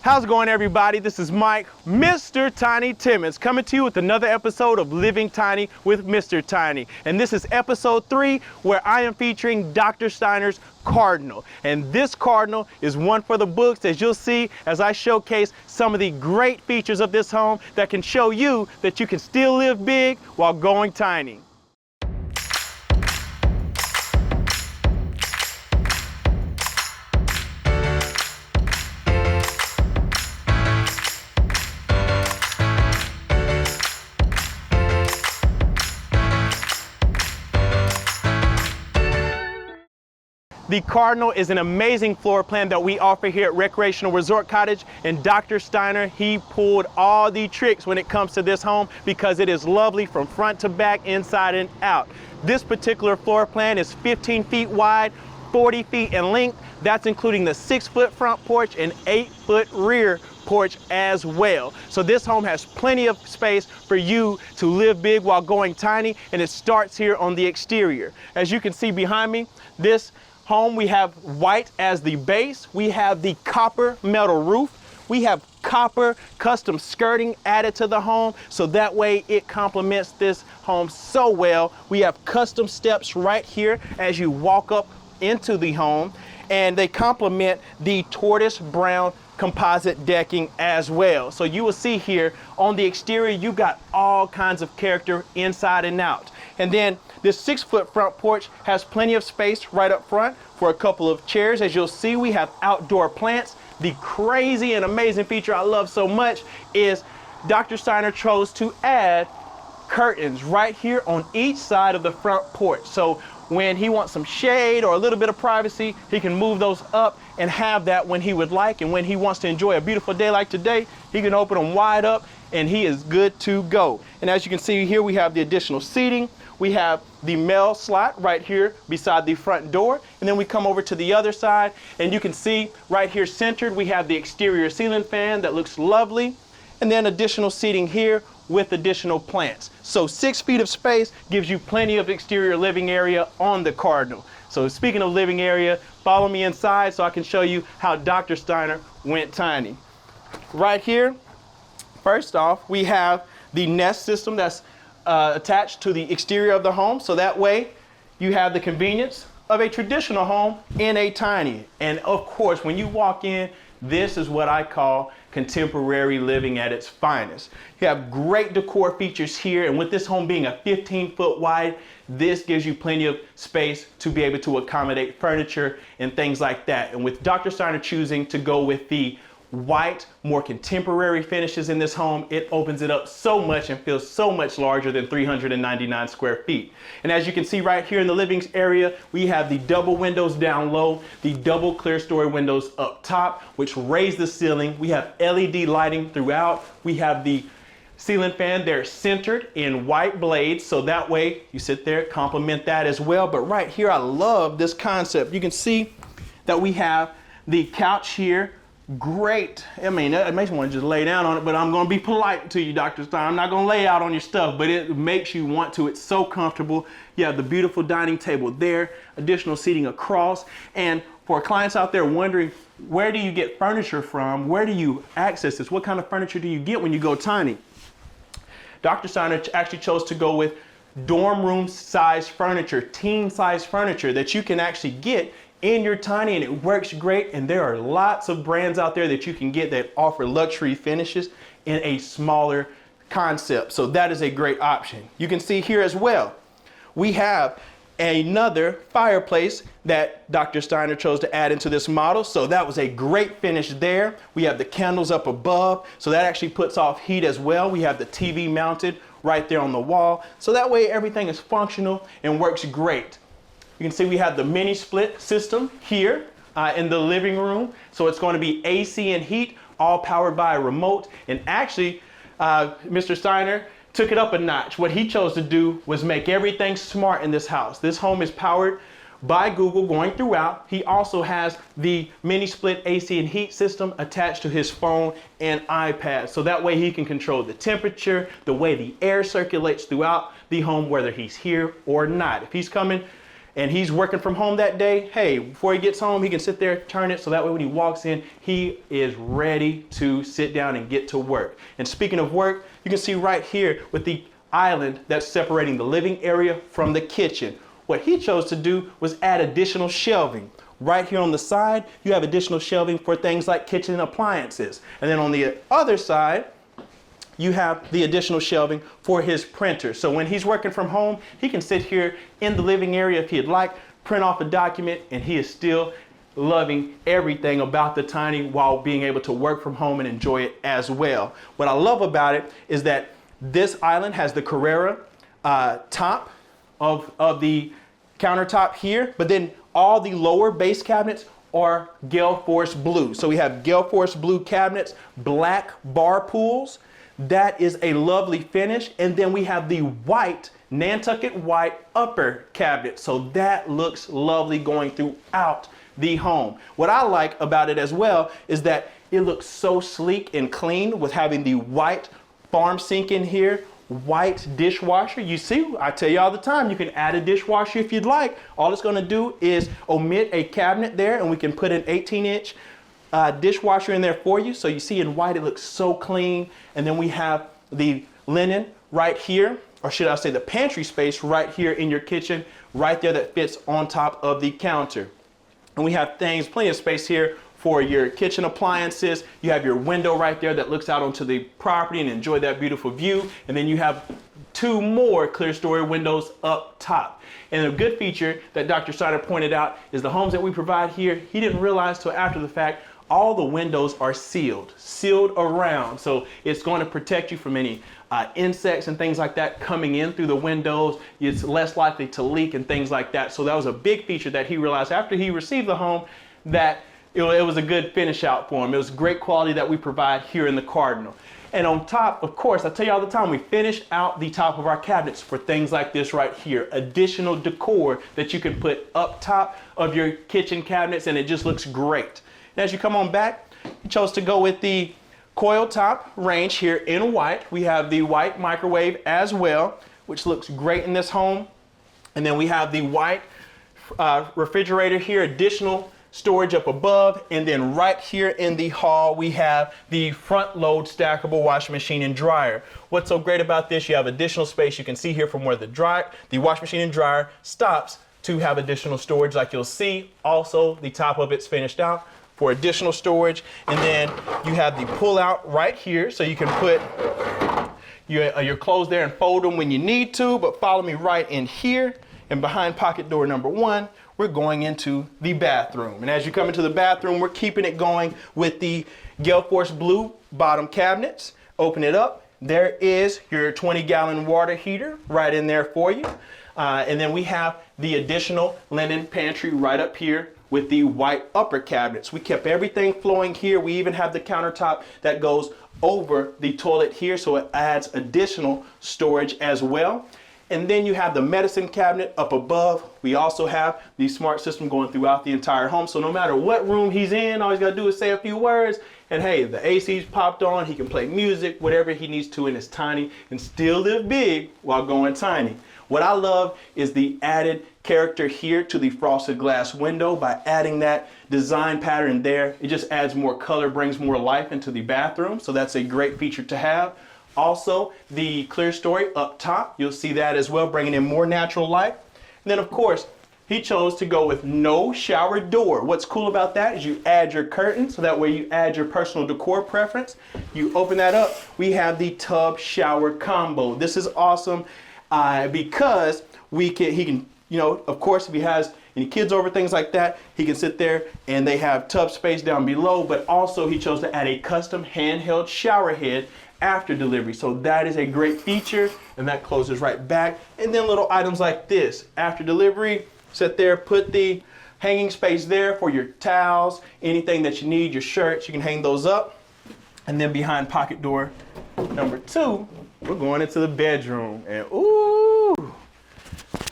How's it going, everybody? This is Mike, Mr. Tiny Timmons, coming to you with another episode of Living Tiny with Mr. Tiny. And this is episode 3, where I am featuring Dr. Steiner's Cardinal. And this Cardinal is one for the books, as you'll see as I showcase some of the great features of this home that can show you that you can still live big while going tiny. The Cardinal is an amazing floor plan that we offer here at Recreational Resort Cottage, and Dr. Steiner, he pulled all the tricks when it comes to this home because it is lovely from front to back, inside and out. This particular floor plan is 15 feet wide, 40 feet in length. That's including the 6-foot front porch and 8-foot rear porch as well. So this home has plenty of space for you to live big while going tiny, and it starts here on the exterior. As you can see behind me, this home, we have white as the base. We have the copper metal roof. We have copper custom skirting added to the home, so that way it complements this home so well. We have custom steps right here as you walk up into the home, and they complement the tortoise brown composite decking as well. So you will see here on the exterior, you got all kinds of character inside and out. And then this 6-foot front porch has plenty of space right up front for a couple of chairs. As you'll see, we have outdoor plants. The crazy and amazing feature I love so much is Dr. Steiner chose to add curtains right here on each side of the front porch. So when he wants some shade or a little bit of privacy, he can move those up and have that when he would like. And when he wants to enjoy a beautiful day like today, he can open them wide up and he is good to go. And as you can see here, we have the additional seating. We have the mail slot right here beside the front door. And then we come over to the other side, and you can see right here centered, we have the exterior ceiling fan that looks lovely. And then additional seating here with additional plants. So 6 feet of space gives you plenty of exterior living area on the Cardinal. So speaking of living area, follow me inside so I can show you how Dr. Steiner went tiny. Right here, first off, we have the Nest system that's attached to the exterior of the home, so that way you have the convenience of a traditional home in a tiny. And of course, when you walk in, this is what I call contemporary living at its finest. You have great decor features here, and with this home being a 15-foot wide, this gives you plenty of space to be able to accommodate furniture and things like that. And with Dr. Steiner choosing to go with the white, more contemporary finishes in this home, it opens it up so much and feels so much larger than 399 square feet. And as you can see right here in the living area, we have the double windows down low, the double clear story windows up top, which raise the ceiling. We have LED lighting throughout. We have the ceiling fan there centered in white blades, so that way you sit there, complement that as well. But right here, I love this concept. You can see that we have the couch here. Great. I mean, it makes me want to just lay down on it, but I'm going to be polite to you, Dr. Stein. I'm not going to lay out on your stuff, but it makes you want to. It's so comfortable. You have the beautiful dining table there, additional seating across. And for clients out there wondering, where do you get furniture from? Where do you access this? What kind of furniture do you get when you go tiny? Dr. Steiner actually chose to go with dorm room size furniture, teen size furniture that you can actually get in your tiny, and it works great. And there are lots of brands out there that you can get that offer luxury finishes in a smaller concept. So that is a great option. You can see here as well, we have another fireplace that Dr. Steiner chose to add into this model. So that was a great finish there. We have the candles up above, so that actually puts off heat as well. We have the TV mounted right there on the wall. So that way everything is functional and works great. You can see we have the mini split system here in the living room. So it's going to be AC and heat, all powered by a remote. And actually, Mr. Steiner took it up a notch. What he chose to do was make everything smart in this house. This home is powered by Google going throughout. He also has the mini split AC and heat system attached to his phone and iPad. So that way he can control the temperature, the way the air circulates throughout the home, whether he's here or not. If he's coming and he's working from home that day, hey, before he gets home, he can sit there, turn it, so that way when he walks in, he is ready to sit down and get to work. And speaking of work, you can see right here with the island that's separating the living area from the kitchen. What he chose to do was add additional shelving. Right here on the side, you have additional shelving for things like kitchen appliances. And then on the other side, you have the additional shelving for his printer. So when he's working from home, he can sit here in the living area if he'd like, print off a document, and he is still loving everything about the tiny while being able to work from home and enjoy it as well. What I love about it is that this island has the Carrera top of the countertop here, but then all the lower base cabinets are gale force blue. So we have gale force blue cabinets, black bar pools. That is a lovely finish. And then we have the white, Nantucket white upper cabinet. So that looks lovely going throughout the home. What I like about it as well is that it looks so sleek and clean with having the white farm sink in here, white dishwasher. You see, I tell you all the time, you can add a dishwasher if you'd like. All it's gonna do is omit a cabinet there, and we can put an 18-inch dishwasher in there for you. So you see in white, it looks so clean. And then we have the linen right here, or should I say the pantry space right here in your kitchen, right there that fits on top of the counter. And we have plenty of space here for your kitchen appliances. You have your window right there that looks out onto the property and enjoy that beautiful view. And then you have 2 more clear story windows up top. And a good feature that Dr. Steiner pointed out is the homes that we provide here, he didn't realize till after the fact, all the windows are sealed around. So it's going to protect you from any insects and things like that coming in through the windows. It's less likely to leak and things like that. So that was a big feature that he realized after he received the home, that it was a good finish out for him. It was great quality that we provide here in the Cardinal. And on top, of course, I tell you all the time, we finish out the top of our cabinets for things like this right here. Additional decor that you can put up top of your kitchen cabinets, and it just looks great. And as you come on back, you chose to go with the coil top range here in white. We have the white microwave as well, which looks great in this home. And then we have the white refrigerator here, additional storage up above. And then right here in the hall, we have the front load stackable washing machine and dryer. What's so great about this, you have additional space. You can see here from where the washing machine and dryer stops to have additional storage like you'll see. Also, the top of it's finished out for additional storage. And then you have the pull out right here, so you can put your clothes there and fold them when you need to. But follow me right in here, and behind pocket door number 1, we're going into the bathroom. And as you come into the bathroom, we're keeping it going with the gale force blue bottom cabinets. Open it up. There is your 20-gallon water heater right in there for you. And then we have the additional linen pantry right up here with the white upper cabinets. We kept everything flowing here. We even have the countertop that goes over the toilet here, so it adds additional storage as well. And then you have the medicine cabinet up above. We also have the smart system going throughout the entire home. So no matter what room he's in, all he's got to do is say a few words, and hey, the AC's popped on, he can play music, whatever he needs to in his tiny, and still live big while going tiny. What I love is the added character here to the frosted glass window. By adding that design pattern there, it just adds more color, brings more life into the bathroom. So that's a great feature to have. Also, the clear story up top, you'll see that as well, bringing in more natural light. And then of course, he chose to go with no shower door. What's cool about that is you add your curtain, so that way you add your personal decor preference. You open that up, we have the tub shower combo. This is awesome because he can, of course, if he has any kids over, things like that, he can sit there and they have tub space down below, but also he chose to add a custom handheld shower head after delivery. So that is a great feature, and that closes right back. And then little items like this, after delivery, sit there, put the hanging space there for your towels, anything that you need, your shirts, you can hang those up. And then behind pocket door number 2, we're going into the bedroom. And ooh,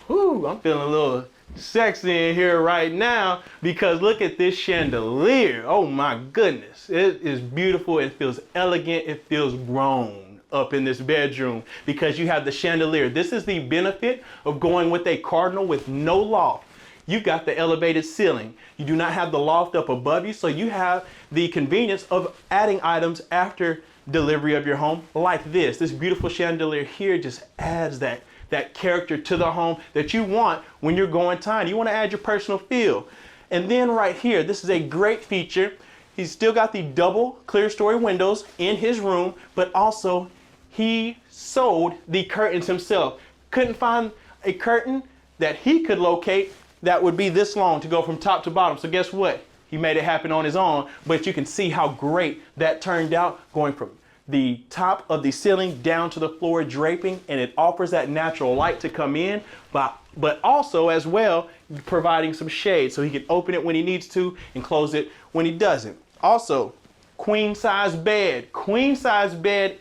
I'm feeling a little sexy in here right now, because look at this chandelier. Oh my goodness, it is beautiful. It feels elegant. It feels grown up in this bedroom because you have the chandelier. This is the benefit of going with a Cardinal with no loft. you've got the elevated ceiling. You do not have the loft up above you, so you have the convenience of adding items after delivery of your home like this. This beautiful chandelier here just adds that character to the home that you want when you're going tiny. You want to add your personal feel. And then right here, this is a great feature. He's still got the double clear story windows in his room, but also he sewed the curtains himself. Couldn't find a curtain that he could locate that would be this long to go from top to bottom. So guess what? He made it happen on his own, but you can see how great that turned out, going from the top of the ceiling down to the floor draping, and it offers that natural light to come in, but also as well providing some shade so he can open it when he needs to and close it when he doesn't. Also, queen size bed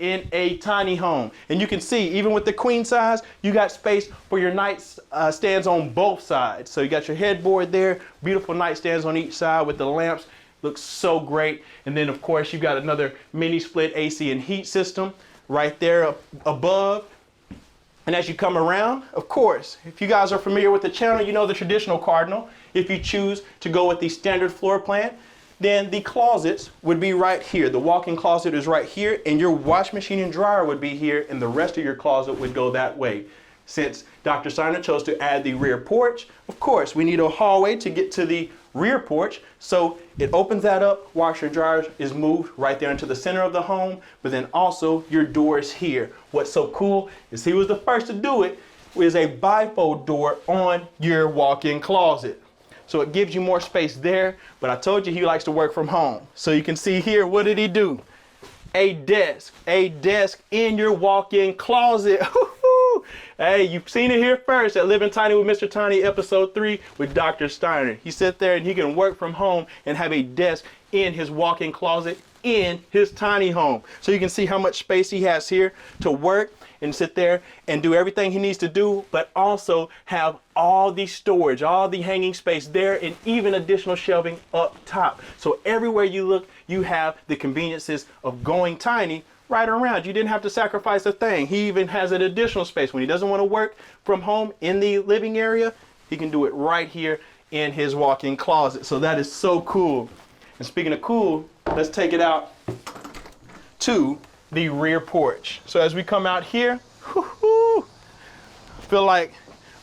in a tiny home. And you can see, even with the queen size, you got space for your nightstands on both sides. So you got your headboard there, beautiful nightstands on each side with the lamps. Looks so great. And then of course you've got another mini split AC and heat system right there up above. And as you come around, of course, if you guys are familiar with the channel, you know the traditional Cardinal. If you choose to go with the standard floor plan, then the closets would be right here. The walk-in closet is right here, and your wash machine and dryer would be here, and the rest of your closet would go that way. Since Dr. Steiner chose to add the rear porch, of course, we need a hallway to get to the rear porch. So it opens that up, washer and dryer is moved right there into the center of the home, but then also your door is here. What's so cool is he was the first to do it, is a bifold door on your walk-in closet. So it gives you more space there, but I told you he likes to work from home. So you can see here, what did he do? A desk in your walk-in closet. Hey, you've seen it here first at Living Tiny with Mr. Tiny, episode 3 with Dr. Steiner. He sits there and he can work from home and have a desk in his walk-in closet in his tiny home. So you can see how much space he has here to work and sit there and do everything he needs to do, but also have all the storage, all the hanging space there, and even additional shelving up top. So everywhere you look, you have the conveniences of going tiny right around. You didn't have to sacrifice a thing. He even has an additional space. When he doesn't want to work from home in the living area, he can do it right here in his walk-in closet. So that is so cool. And speaking of cool, let's take it out to the rear porch. So as we come out here, I feel like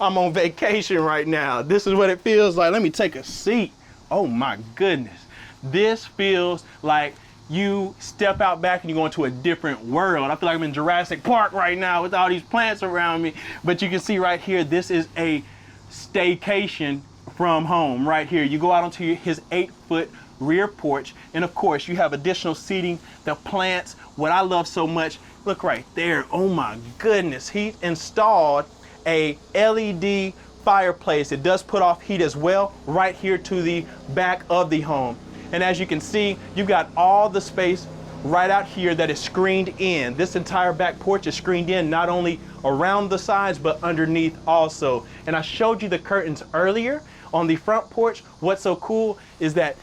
I'm on vacation right now. This is what it feels like. Let me take a seat. Oh my goodness. This feels like you step out back and you go into a different world. I feel like I'm in Jurassic Park right now with all these plants around me. But you can see right here, this is a staycation from home right here. You go out onto his 8-foot rear porch, and of course you have additional seating, the plants. What I love so much, look right there, oh my goodness, he installed a LED fireplace. It does put off heat as well right here to the back of the home. And as you can see, you've got all the space right out here that is screened in. This entire back porch is screened in, not only around the sides but underneath also. And I showed you the curtains earlier on the front porch. What's so cool is that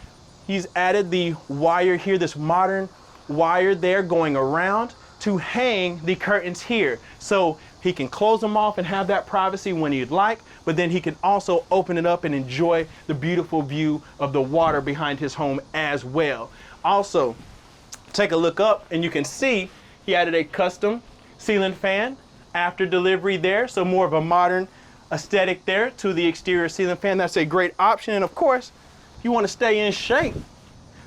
he's added the wire here, this modern wire there going around to hang the curtains here. So he can close them off and have that privacy when he'd like, but then he can also open it up and enjoy the beautiful view of the water behind his home as well. Also, take a look up and you can see he added a custom ceiling fan after delivery there. So more of a modern aesthetic there to the exterior ceiling fan. That's a great option. And of course, if you want to stay in shape,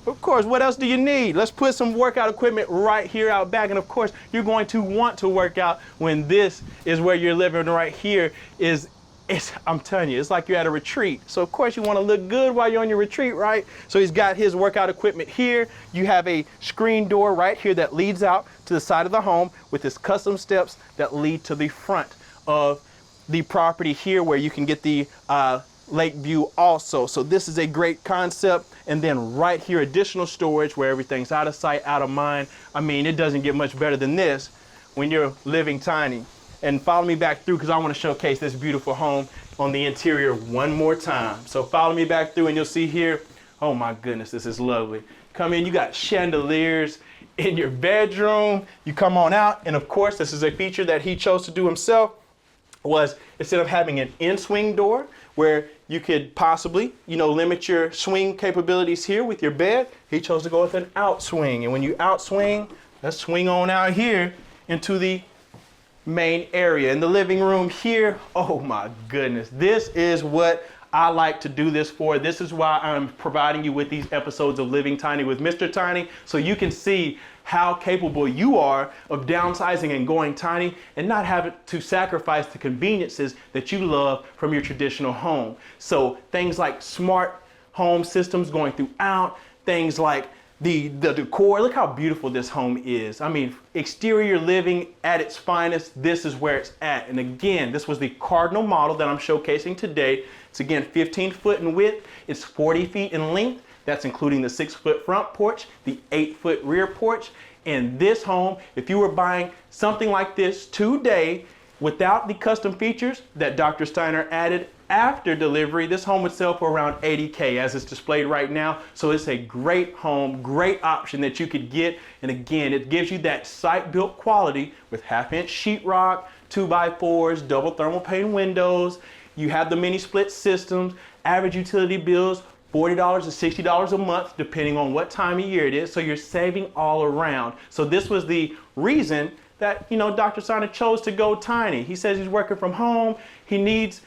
of course, what else do you need? Let's put some workout equipment right here out back. And of course, you're going to want to work out when this is where you're living right here. I'm telling you, it's like you're at a retreat. So of course you want to look good while you're on your retreat, right? So he's got his workout equipment here. You have a screen door right here that leads out to the side of the home with his custom steps that lead to the front of the property here, where you can get the lake view also. So this is a great concept. And then right here, additional storage where everything's out of sight, out of mind. I mean, it doesn't get much better than this when you're living tiny. And follow me back through because I want to showcase this beautiful home on the interior one more time. So follow me back through and you'll see here, oh my goodness, this is lovely. Come in, you got chandeliers in your bedroom. You come on out, and of course, this is a feature that he chose to do himself, was instead of having an in-swing door where you could possibly, limit your swing capabilities here with your bed. He chose to go with an outswing. And when you outswing, let's swing on out here into the main area. In the living room here, oh my goodness, this is what I like to do this for. This is why I'm providing you with these episodes of Living Tiny with Mr. Tiny, so you can see how capable you are of downsizing and going tiny and not having to sacrifice the conveniences that you love from your traditional home. So things like smart home systems going throughout, things like the decor. Look how beautiful this home is. I mean, exterior living at its finest, this is where it's at. And again, this was the Cardinal model that I'm showcasing today. It's again 15 foot in width, it's 40 feet in length. That's including the 6-foot front porch, the 8-foot rear porch. And this home, if you were buying something like this today without the custom features that Dr. Steiner added after delivery, this home would sell for around $80K as it's displayed right now. So it's a great home, great option that you could get. And again, it gives you that site-built quality with 1/2-inch sheetrock, 2x4s, double thermal pane windows. You have the mini split systems, average utility bills, $40 to $60 a month, depending on what time of year it is. So you're saving all around. So this was the reason that, Dr. Steiner chose to go tiny. He says he's working from home. He needs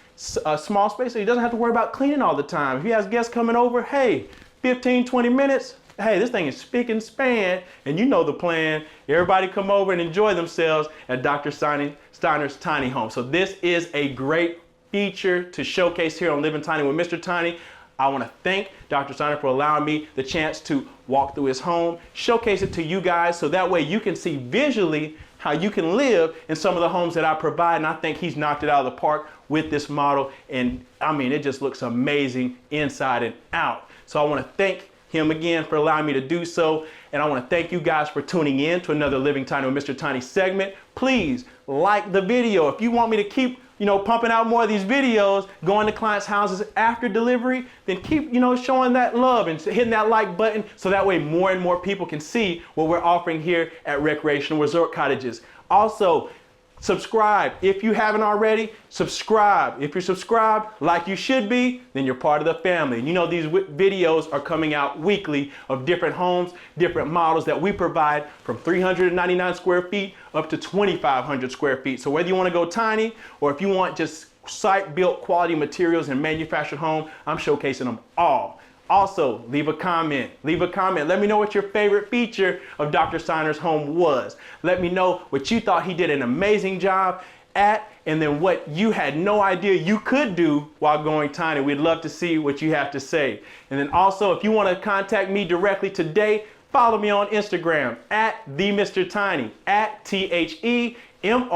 a small space so he doesn't have to worry about cleaning all the time. If he has guests coming over, hey, 15, 20 minutes, hey, this thing is spick and span, and you know the plan. Everybody come over and enjoy themselves at Dr. Steiner's tiny home. So this is a great feature to showcase here on Living Tiny with Mr. Tiny. I want to thank Dr. Steiner for allowing me the chance to walk through his home, showcase it to you guys, so that way you can see visually how you can live in some of the homes that I provide. And I think he's knocked it out of the park with this model. And I mean, it just looks amazing inside and out. So I want to thank him again for allowing me to do so. And I want to thank you guys for tuning in to another Living Tiny with Mr. Tiny segment. Please like the video. If you want me to keep pumping out more of these videos, going to clients' houses after delivery, then keep, showing that love and hitting that like button so that way more and more people can see what we're offering here at Recreational Resort Cottages. Also, subscribe. If you haven't already, subscribe. If you're subscribed like you should be, then you're part of the family. These videos are coming out weekly of different homes, different models that we provide from 399 square feet up to 2,500 square feet. So whether you want to go tiny or if you want just site-built quality materials and manufactured home, I'm showcasing them all. Also, leave a comment. Let me know what your favorite feature of Dr. Steiner's home was. Let me know what you thought he did an amazing job at, and then what you had no idea you could do while going tiny. We'd love to see what you have to say. And then also, if you want to contact me directly today, follow me on Instagram at @TheMrTiny, at TheMrTiny. And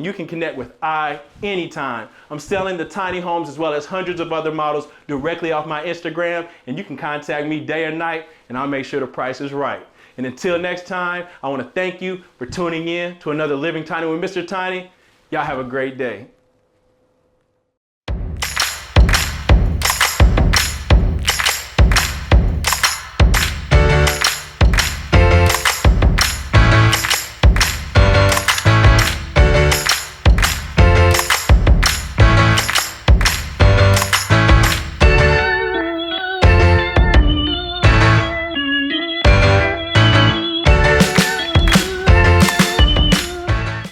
you can connect with I anytime. I'm selling the tiny homes as well as hundreds of other models directly off my Instagram, and you can contact me day or night and I'll make sure the price is right. And until next time, I want to thank you for tuning in to another Living Tiny with Mr. Tiny. Y'all have a great day.